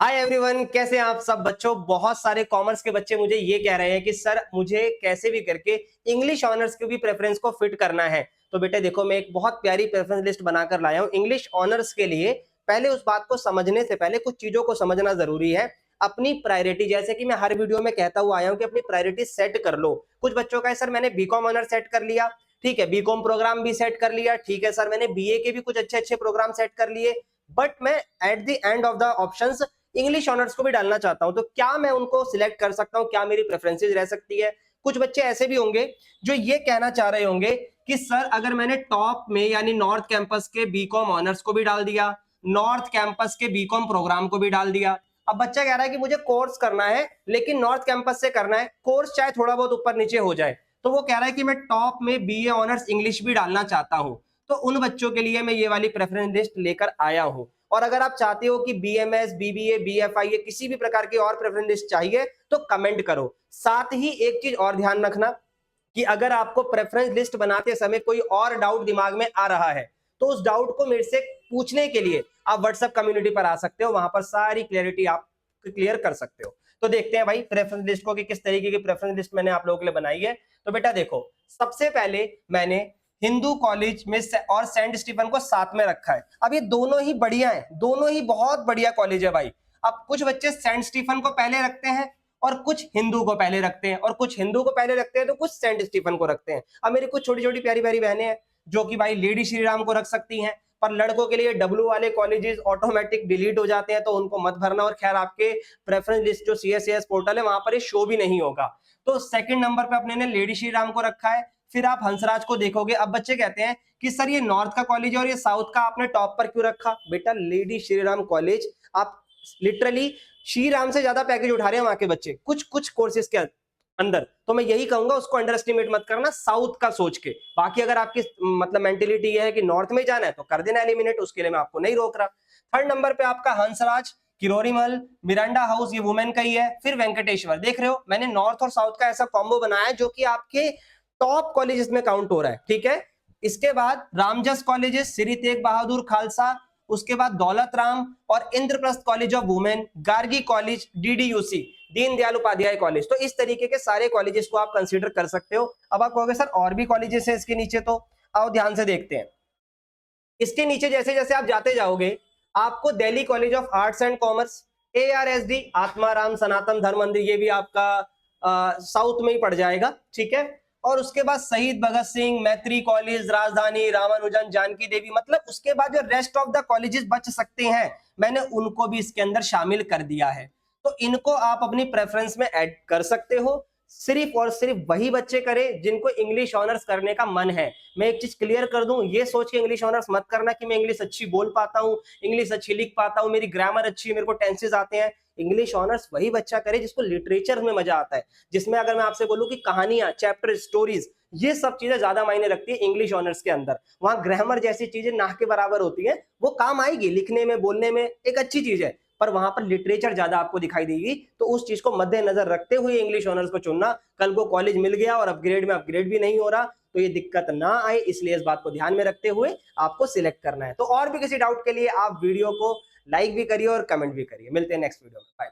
Hi everyone, कैसे हैं आप सब बच्चों। बहुत सारे कॉमर्स के बच्चे मुझे ये कह रहे हैं कि सर मुझे कैसे भी करके इंग्लिश ऑनर्स के भी प्रेफरेंस को फिट करना है। तो बेटे देखो, मैं एक बहुत प्यारी प्रेफरेंस लिस्ट बनाकर लाया हूँ इंग्लिश ऑनर्स के लिए। पहले उस बात को समझने से पहले कुछ चीजों को समझना जरूरी है। अपनी प्रायोरिटी, जैसे कि मैं हर वीडियो में कहता हुआ आया हूँ कि अपनी प्रायोरिटी सेट कर लो। कुछ बच्चों का है सर मैंने बीकॉम ऑनर्स सेट कर लिया, ठीक है, बीकॉम प्रोग्राम भी सेट कर लिया, ठीक है सर मैंने बीए के भी कुछ अच्छे अच्छे प्रोग्राम सेट कर लिए, बट मैं at the end of the options English honours को भी डालना चाहता हूं। तो क्या मैं उनको सिलेक्ट कर सकता हूं, क्या मेरी प्रेफरेंसेस रह सकती है। कुछ बच्चे ऐसे भी होंगे जो ये कहना चाह रहे होंगे कि सर अगर मैंने टॉप में यानी नॉर्थ कैंपस के बीकॉम ऑनर्स को भी डाल दिया, नॉर्थ कैंपस के बीकॉम प्रोग्राम को भी डाल दिया, अब बच्चा कह रहा है कि मुझे कोर्स करना है लेकिन नॉर्थ कैंपस से करना है, कोर्स चाहे थोड़ा बहुत ऊपर नीचे हो जाए, तो वो कह रहा है कि मैं टॉप में बीए ऑनर्स इंग्लिश भी डालना चाहता हूं। तो उन बच्चों के लिए मैं ये वाली प्रेफरेंस लिस्ट लेकर आया हूं। और अगर आप चाहते हो कि बीएमएस, बीबीए, बीएफआई किसी भी प्रकार की और प्रेफरेंस लिस्ट चाहिए तो कमेंट करो। साथ ही एक चीज और ध्यान रखना कि अगर आपको प्रेफरेंस लिस्ट बनाते समय कोई और डाउट दिमाग में आ रहा है तो उस डाउट को मेरे से पूछने के लिए आप व्हाट्सएप कम्युनिटी पर आ सकते हो, वहां पर सारी क्लियरिटी आप क्लियर कर सकते हो। तो देखते हैं भाई प्रेफरेंस लिस्ट को कि किस तरीके की प्रेफरेंस लिस्ट मैंने आप लोगों के लिए बनाई है। तो बेटा देखो, सबसे पहले मैंने हिंदू कॉलेज में और सेंट स्टीफन को साथ में रखा है। अब ये दोनों ही बढ़िया हैं, दोनों ही बहुत बढ़िया कॉलेज है भाई। अब कुछ बच्चे सेंट स्टीफन को पहले रखते हैं और कुछ हिंदू को पहले रखते हैं, और कुछ हिंदू को पहले रखते हैं तो कुछ सेंट स्टीफन को रखते हैं। अब मेरी कुछ छोटी छोटी प्यारी प्यारी बहनें हैं जो कि भाई लेडी श्री राम को रख सकती हैं, पर लड़कों के लिए डब्ल्यू वाले कॉलेजेस ऑटोमेटिक डिलीट हो जाते हैं तो उनको मत भरना। और खैर आपके प्रेफरेंस लिस्ट जो सीएसएस पोर्टल है वहां पर ये शो भी नहीं होगा। तो सेकंड नंबर पे अपने ने लेडी श्री राम को रखा है। फिर आप हंसराज को देखोगे। अब बच्चे कहते हैं कि सर ये नॉर्थ का कॉलेज है और ये साउथ का आपने टॉप पर क्यों रखा। बेटा लेडी श्री राम कॉलेज, आप लिटरली श्री राम से ज्यादा पैकेज उठा रहे हैं वहां के बच्चे कुछ कुछ कोर्सेज के अंदर। तो मैं यही कहूंगा उसको अंडर एस्टिमेट मत करना साउथ का सोच के। बाकी अगर आपकी मतलब मेंटेलिटी है कि नॉर्थ में जाना है तो कर देना एलिमिनेट, उसके लिए मैं आपको नहीं रोक रहा। थर्ड नंबर पे आपका हंसराज, किरोरीमल, मिरांडा हाउस, ये वुमेन का ही है। फिर वेंकटेश्वर, देख रहे हो मैंने नॉर्थ और साउथ का ऐसा कॉम्बो बनाया जो कि आपके टॉप कॉलेजेस में काउंट हो रहा है, ठीक है। इसके बाद रामजस कॉलेजेस, श्री तेग बहादुर खालसा, उसके बाद दौलत राम और Indraprastha college of women, Gargi college, DDUC, Deendayal Upadhyay college. तो इस तरीके के सारे कॉलेजेस को आप कंसीडर कर सकते हो। अब आप कहोगे सर और भी कॉलेजेस हैं इसके नीचे, तो आओ ध्यान से देखते हैं। इसके नीचे जैसे जैसे आप जाते जाओगे आपको Delhi college of arts and commerce, ARSD Atmaram Sanatan Dharma Mandir, ये भी आपका साउथ में ही पड़ जाएगा, ठीक है। और उसके बाद शहीद भगत सिंह, मैत्री कॉलेज, राजधानी, रामानुजन, जानकी देवी, मतलब उसके बाद जो रेस्ट ऑफ द कॉलेजेस बच सकते हैं मैंने उनको भी इसके अंदर शामिल कर दिया है। तो इनको आप अपनी प्रेफरेंस में ऐड कर सकते हो। सिर्फ और सिर्फ वही बच्चे करें जिनको इंग्लिश ऑनर्स करने का मन है। मैं एक चीज क्लियर कर दूं, ये सोच के इंग्लिश ऑनर्स मत करना कि मैं इंग्लिश अच्छी बोल पाता हूं, इंग्लिश अच्छी लिख पाता हूं, मेरी ग्रामर अच्छी है, मेरे को टेंसेस आते हैं। इंग्लिश ऑनर्स वही बच्चा करे जिसको लिटरेचर में मजा आता है, जिसमें अगर मैं आपसे बोलूं कि कहानियां, चैप्टर, स्टोरीज, ये सब चीजें ज्यादा मायने रखती है इंग्लिश ऑनर्स के अंदर। वहां ग्रामर जैसी चीजें ना के बराबर होती है, वो काम आएगी लिखने में, बोलने में, एक अच्छी चीज है, पर वहां पर लिटरेचर ज्यादा आपको दिखाई देगी। तो उस चीज को मद्देनजर रखते हुए इंग्लिश ऑनर्स को चुनना। कल को कॉलेज मिल गया और अपग्रेड में अपग्रेड भी नहीं हो रहा तो ये दिक्कत ना आए, इसलिए इस बात को ध्यान में रखते हुए आपको सिलेक्ट करना है। तो और भी किसी डाउट के लिए आप वीडियो को लाइक भी करिए और कमेंट भी करिए। मिलते हैं नेक्स्ट वीडियो में, बाय।